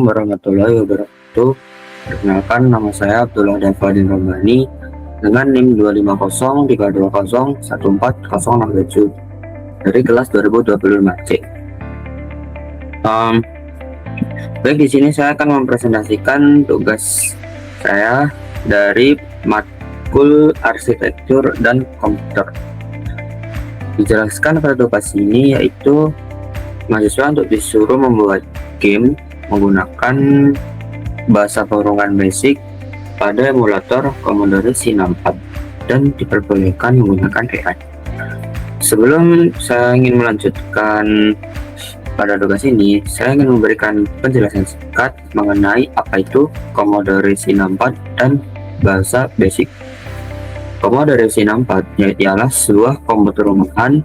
Warahmatullahi wabarakatuh. Perkenalkan, nama saya Abdullah Dafadin Romani dengan NIM 25032014067 dari kelas 2025C. Baik, di sini saya akan mempresentasikan tugas saya dari matkul arsitektur dan komputer. Dijelaskan pada tugas ini yaitu mahasiswa untuk disuruh membuat game menggunakan bahasa pemrograman basic pada emulator Commodore C64 dan diperbolehkan menggunakan AI. Sebelum saya ingin melanjutkan pada tugas ini, saya ingin memberikan penjelasan singkat mengenai apa itu Commodore C64 dan bahasa basic. Commodore C64 ialah sebuah komputer rumahan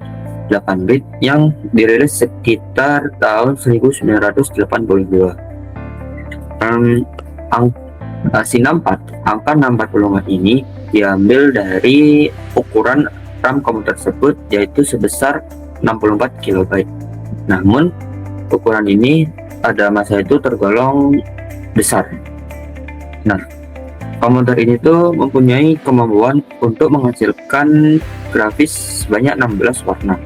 8 bit yang dirilis sekitar tahun 1982. C64 angka 64 ini diambil dari ukuran RAM komputer tersebut, yaitu sebesar 64 KB. Namun ukuran ini pada masa itu tergolong besar. Nah, komputer ini tuh mempunyai kemampuan untuk menghasilkan grafis sebanyak 16 warna.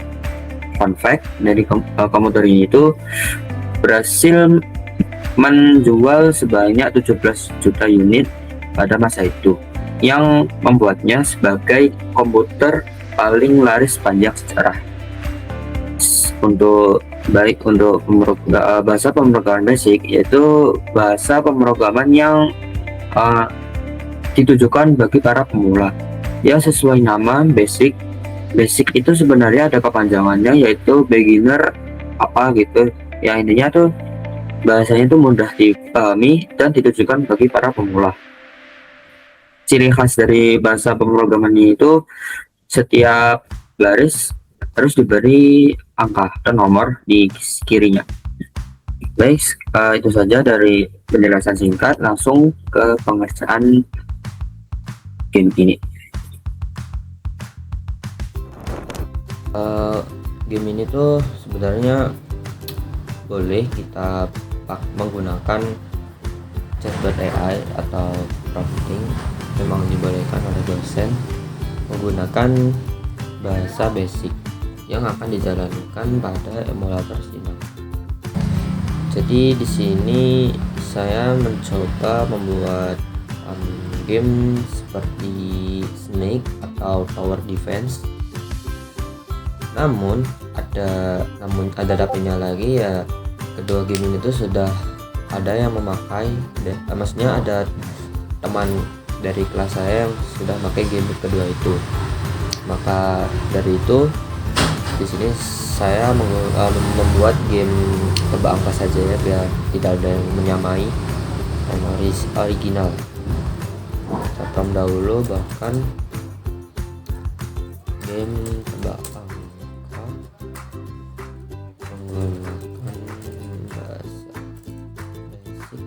Fun fact dari komputer ini itu berhasil menjual sebanyak 17 juta unit pada masa itu, yang membuatnya sebagai komputer paling laris sepanjang sejarah. Untuk bahasa pemrograman basic, yaitu bahasa pemrograman yang ditujukan bagi para pemula. Ya, sesuai nama basic itu sebenarnya ada kepanjangannya, yaitu beginner apa gitu ya. Intinya tuh bahasanya itu mudah dipahami dan ditujukan bagi para pemula. Ciri khas dari bahasa pemrograman itu setiap baris harus diberi angka dan nomor di kirinya. Baik, itu saja dari penjelasan singkat. Langsung ke pengerjaan game ini. Game ini tuh sebenarnya boleh kita menggunakan chatbot AI atau prompting. Memang dibolehkan oleh dosen menggunakan bahasa basic yang akan dijalankan pada emulator Sina. Jadi di sini saya mencoba membuat game seperti Snake atau Tower Defense. Namun ada tapi-nya lagi ya, kedua game ini tuh sudah ada yang memakai, maksudnya ada teman dari kelas saya yang sudah pakai game kedua itu. Maka dari itu di sini saya membuat game tebak angka saja ya, biar tidak ada yang menyamai yang original. Kita prom dahulu bahkan game tebak angka menggunakan bahasa basic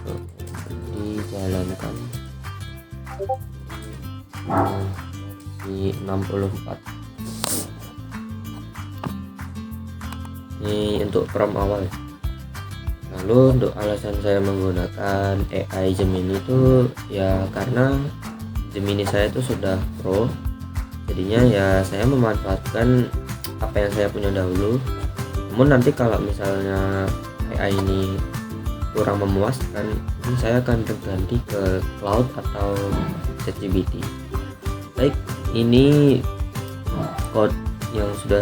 untuk dijalankan di 64. Ini untuk prom awal. Lalu untuk alasan saya menggunakan AI Gemini itu ya karena Gemini saya itu sudah pro, jadinya ya saya memanfaatkan apa yang saya punya dahulu. Namun nanti kalau misalnya AI ini kurang memuaskan, mungkin saya akan berganti ke cloud atau ChatGPT. Baik, ini code yang sudah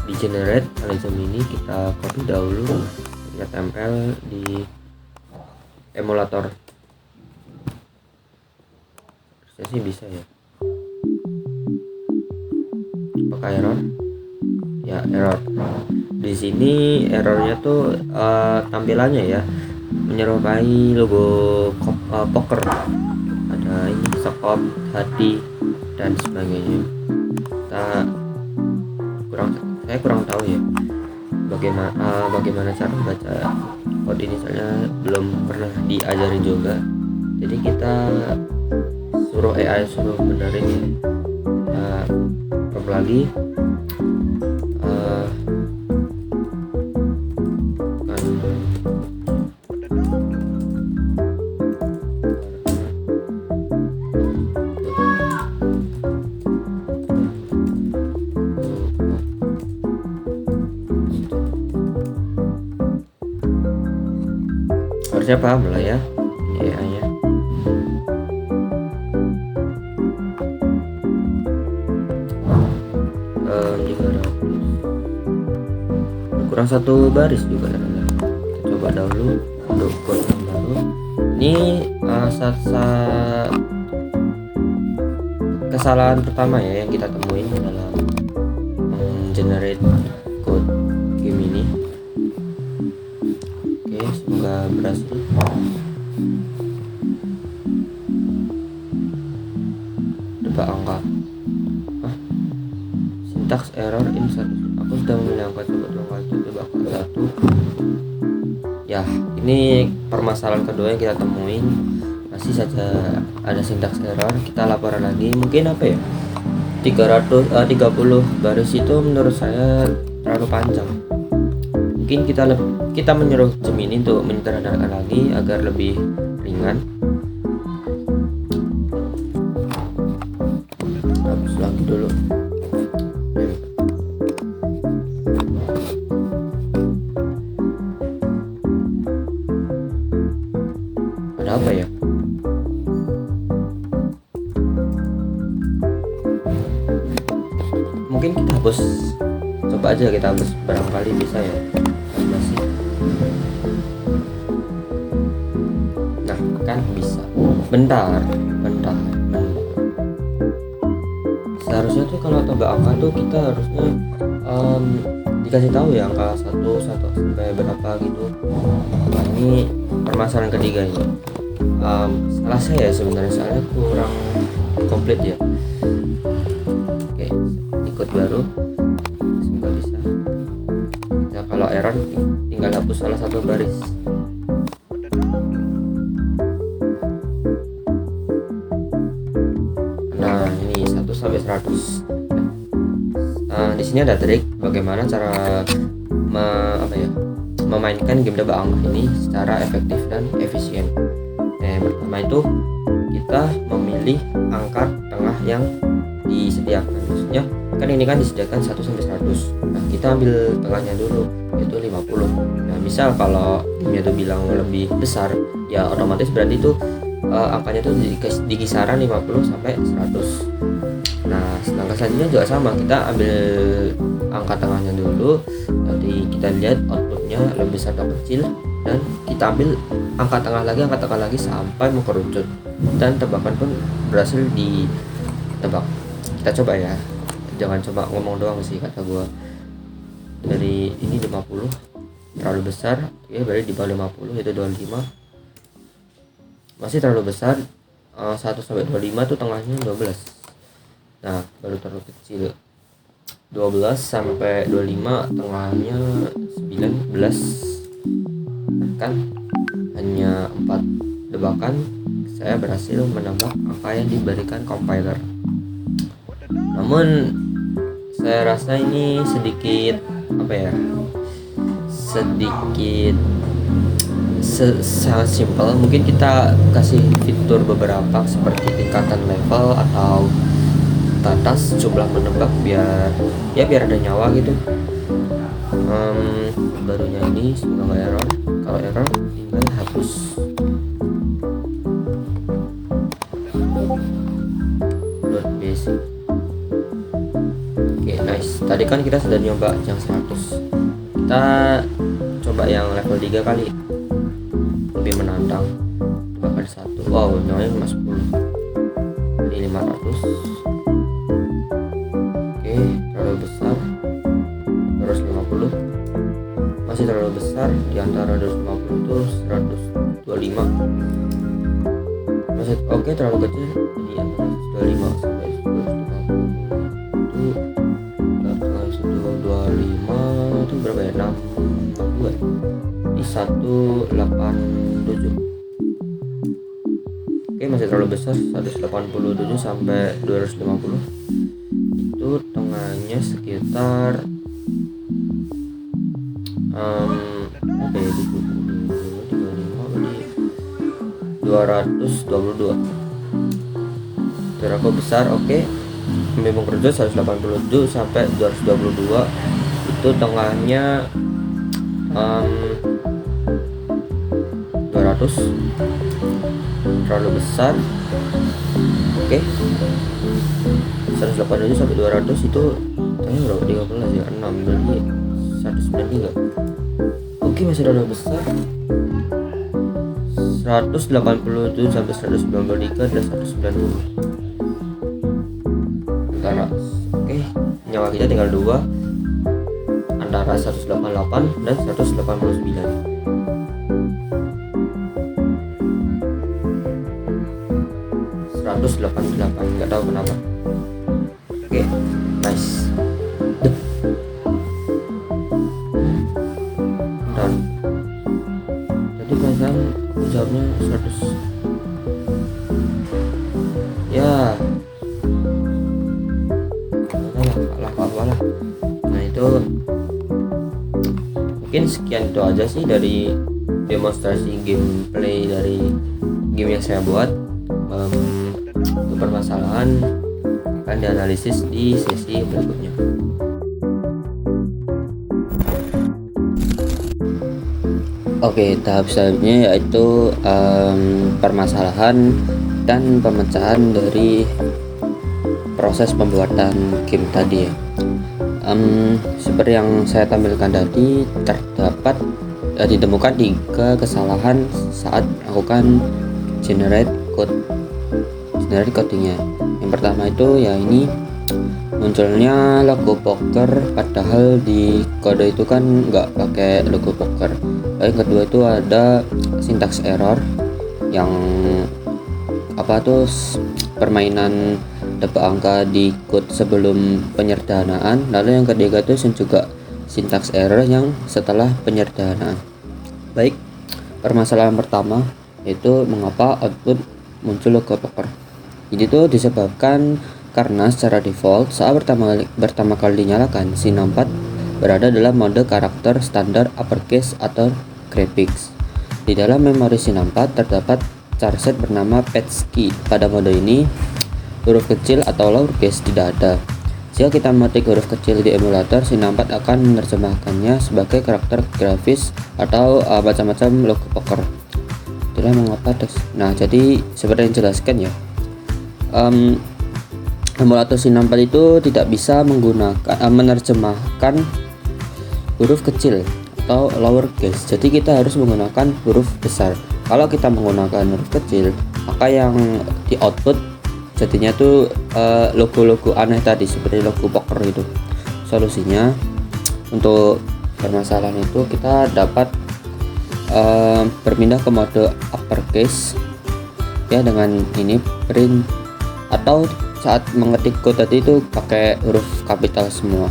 di generate oleh Gemini kita copy dahulu, kita tempel di emulator. Saya sih bisa ya. Apakah error? Ya, error. Di sini errornya tuh tampilannya ya menyerupai logo poker. Ada ini sekop, hati dan sebagainya. Saya kurang tahu ya bagaimana cara membaca kode ini, soalnya belum pernah diajarin juga. Jadi kita suruh AI suruh benerin ya. Prompt lagi kan harusnya paham lah ya ini AI nya. Kurang satu baris juga ternyata. Kita coba dahulu untuk code yang baru. Ini kesalahan pertama ya yang kita temuin dalam generate code game ini. Oke, semoga berhasil. Tebak angka. Syntax error insert. Aku sudah memilih angka coba angka itu tebak angka 1. Ya, ini permasalahan kedua yang kita temuin. Masih saja ada syntax error. Kita laporan lagi. Mungkin apa ya? 30 baris itu menurut saya terlalu panjang. Mungkin kita menyuruh Gemini untuk menyederhanakan lagi agar lebih ringan. Hapus lagi dulu. Ada apa ya? Mungkin kita hapus, coba aja kita hapus, barangkali bisa ya. Masih. Nah kan bisa. Bentar. Seharusnya tuh kalau tebak angka tuh kita harusnya dikasih tahu ya angka 1 sampai berapa gitu. Nah, ini permasalahan ketiga ini. Salah saya sebenarnya, soalnya kurang komplit ya. Oke, ikut baru, semoga bisa. Nah, kalau error tinggal hapus salah satu baris. Nah ini 1 sampai 100. Di sini ada trik bagaimana cara memainkan game tebak angka ini secara efektif dan efisien. Yang pertama itu kita memilih angka tengah yang disediakan. Maksudnya kan ini kan disediakan 1 sampai 100. Nah, kita ambil tengahnya dulu yaitu 50. Nah, misal kalau gamenya itu bilang lebih besar, ya otomatis berarti itu angkanya itu di kisaran 50 sampai 100. Nah, langkah selanjutnya juga sama, kita ambil angka tengahnya dulu. Jadi kita lihat outputnya lebih besar atau kecil, dan kita ambil angka tengah lagi sampai mengerucut, dan tebakan pun berhasil ditebak. Kita coba ya, jangan coba ngomong doang sih kata gua. Dari ini 50 terlalu besar, ya berarti di bawah 50 itu 25. Masih terlalu besar, 1 sampai 25 tuh tengahnya 12. Nah, baru terlalu kecil. 12 sampai 25 tengahnya 19. Kan hanya 4 tebakan saya berhasil menebak angka yang diberikan compiler. Namun saya rasa ini sedikit sangat simpel. Mungkin kita kasih fitur beberapa seperti tingkatan level atau batas jumlah menebak biar ada nyawa gitu. Barunya ini semoga nggak error. Kalau error tinggal hapus. Basic. Oke, nice. Tadi kan kita sudah nyoba yang 100. Kita coba yang level 3 kali. Lebih menantang. Coba kali 1. Wow, nyawanya cuma 10. Ini 500. Terlalu besar. 250 masih terlalu besar. Di antara 250 itu 125 masih oke, terlalu kecil. Di antara 125 sampai 125 itu berapa ya? 62. Di 187. Oke, masih terlalu besar. 187 sampai 250 itu tengahnya sekitar 222. Berapa besar? Oke, memang kerja 187 sampai 222 itu tengahnya 200. 200 terlalu besar. Oke, 187 sampai 200 itu tanya berapa, 13 ya, 6 berarti 193. Oke, masih terlalu besar. 187 sampai 193 adalah 190 antara. Oke, nyawa kita tinggal 2 antara 188 dan 189. 188, nggak tahu kenapa. Oke, nice. Dan tadi perasaan jawabnya 100 ya, kalah lah. Nah itu mungkin sekian itu aja sih dari demonstrasi gameplay dari game yang saya buat. Untuk permasalahan akan dianalisis di sesi berikutnya. Oke, tahap selanjutnya yaitu permasalahan dan pemecahan dari proses pembuatan game tadi ya. Seperti yang saya tampilkan tadi, terdapat ditemukan 3 kesalahan saat melakukan generate codingnya. Yang pertama itu ya ini munculnya logo poker, padahal di kode itu kan nggak pakai logo poker. Lalu yang kedua itu ada syntax error yang permainan tebak angka di code sebelum penyederhanaan. Lalu yang ketiga itu juga syntax error yang setelah penyederhanaan. Baik, permasalahan pertama yaitu mengapa output muncul logo poker. Ini tuh disebabkan karena secara default saat pertama kali dinyalakan, C64 berada dalam mode karakter standar uppercase atau graphics. Di dalam memori C64 terdapat charset bernama PETSCII. Pada mode ini huruf kecil atau lowercase tidak ada. Jika kita memetik huruf kecil di emulator, C64 akan menerjemahkannya sebagai karakter grafis atau macam-macam logo poker. Itulah mengapa teks. Nah, jadi seperti yang dijelaskan ya, emulator C64 itu tidak bisa menerjemahkan huruf kecil atau lowercase. Jadi kita harus menggunakan huruf besar. Kalau kita menggunakan huruf kecil, maka yang di output jadinya tuh logo-logo aneh tadi seperti logo poker itu. Solusinya untuk permasalahan itu kita dapat berpindah ke mode uppercase ya, dengan ini print, atau saat mengetik code tadi itu pakai huruf kapital semua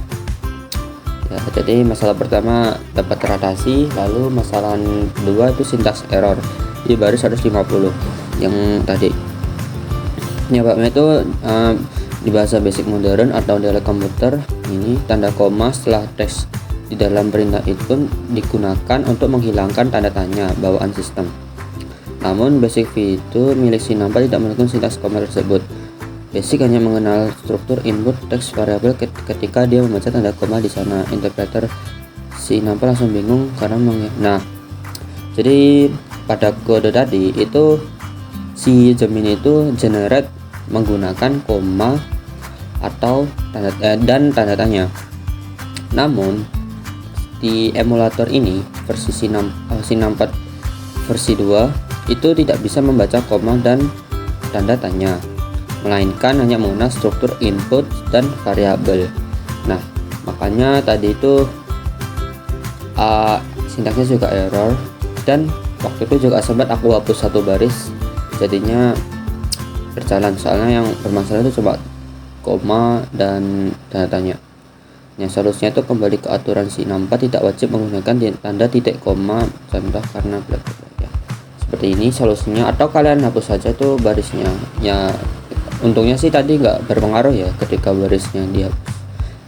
ya. Jadi masalah pertama dapat teratasi. Lalu masalah kedua itu syntax error di baris 150 yang tadi. Penyebabnya itu di bahasa basic modern atau dialek komputer, ini tanda koma setelah teks di dalam perintah itu pun digunakan untuk menghilangkan tanda tanya bawaan sistem. Namun Basic V itu milik C64 tidak mendukung sintaks koma tersebut. Basic hanya mengenal struktur input teks variabel ketika dia membaca tanda koma di sana. Interpreter C64 langsung bingung karena nah, jadi pada kode tadi itu si Gemini itu generate menggunakan koma atau dan tanda tanya. Namun di emulator ini versi C64 versi 2 itu tidak bisa membaca koma dan tanda tanya, melainkan hanya mengenal struktur input dan variabel. Nah, makanya tadi itu sintaksnya juga error, dan waktu itu juga sempat aku hapus satu baris, jadinya berjalan. Soalnya yang bermasalah itu coba koma dan tanda tanya. Nah, solusinya itu kembali ke aturan C64 tidak wajib menggunakan tanda titik koma, contoh karena bla bla bla ya. Seperti ini solusinya, atau kalian hapus saja tuh barisnya. Ya, untungnya sih tadi nggak berpengaruh ya ketika barisnya dihapus.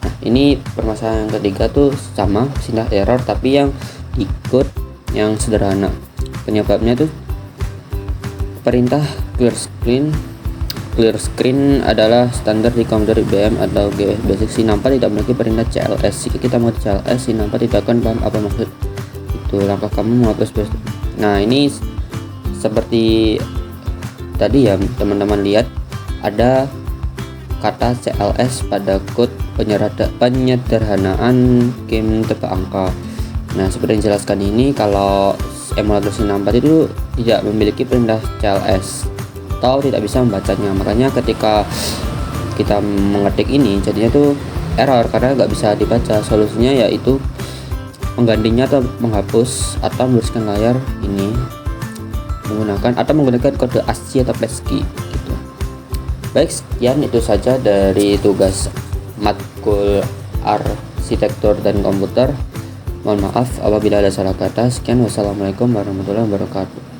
Nah, ini permasalahan yang ketiga tuh sama sintak error tapi yang ikut yang sederhana. Penyebabnya tuh perintah clear screen. Clear screen adalah standar di komputer IBM atau GW Basic. C64 tidak memiliki perintah CLS. Jika kita mau CLS, C64 tidak akan paham apa maksud itu. Langkah kamu menghapus. Nah, ini seperti tadi ya teman-teman lihat ada kata CLS pada kode penyederhanaan game tebak angka. Nah, seperti yang dijelaskan ini, kalau emulator Sin64 itu tidak memiliki perintah CLS atau tidak bisa membacanya. Makanya ketika kita mengetik ini jadinya tuh error karena nggak bisa dibaca. Solusinya yaitu menggantinya atau menghapus atau menuliskan layar ini menggunakan kode ASCII atau PASCII gitu. Baik, sekian itu saja dari tugas matkul arsitektur dan komputer. Mohon maaf apabila ada salah kata. Sekian, wassalamualaikum warahmatullahi wabarakatuh.